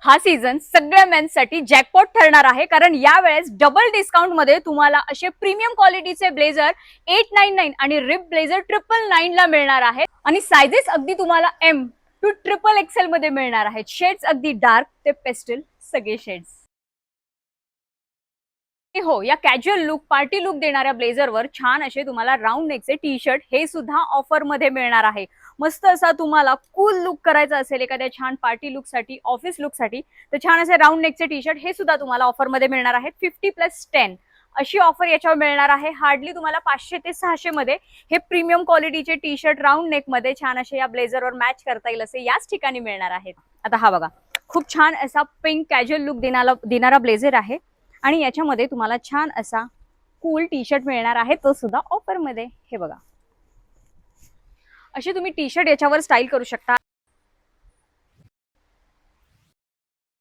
हा सीझन सगळ्या मेन्ससाठी जॅकपॉट ठरणार आहे, कारण यावेळेस डबल डिस्काउंट मध्ये तुम्हाला असे प्रीमियम क्वालिटीचे ब्लेझर 899 आणि रिप ब्लेझर 999 ला मिळणार आहेत. आणि सायझेस अगदी तुम्हाला M to XXL मध्ये मिळणार आहेत. शेड्स अगदी डार्क ते पेस्टल सगळे शेड्स. हो, या कॅज्युअल लुक पार्टी लुक देणाऱ्या ब्लेझरवर छान असे तुम्हाला राऊंड नेकचे टी शर्ट हे सुद्धा ऑफर मध्ये मिळणार आहे. मस्त असा तुम्हाला कूल लुक करायचा असेल एखाद्या छान पार्टी लुक साठी, ऑफिस लुक साठी, तर छान असे राऊंड नेकचे टी शर्ट हे सुद्धा तुम्हाला ऑफर मध्ये मिळणार आहेत. 50+10 अशी ऑफर याच्यावर मिळणार आहे. हार्डली तुम्हाला 500 ते 600 मध्ये हे प्रीमियम क्वालिटीचे टी शर्ट राऊंड नेक मध्ये छान असे या ब्लेझरवर मॅच करता येईल असे याच ठिकाणी मिळणार आहेत. आता हा बघा, खूप छान असा पिंक कॅज्युअल लुक देणारा ब्लेझर आहे आणि याच्यामध्ये तुम्हाला छान असा कूल टी शर्ट मिळणार आहे, तो सुद्धा ऑफर मध्ये. हे बघा, असे तुम्ही टी शर्ट याच्यावर स्टाईल करू शकता.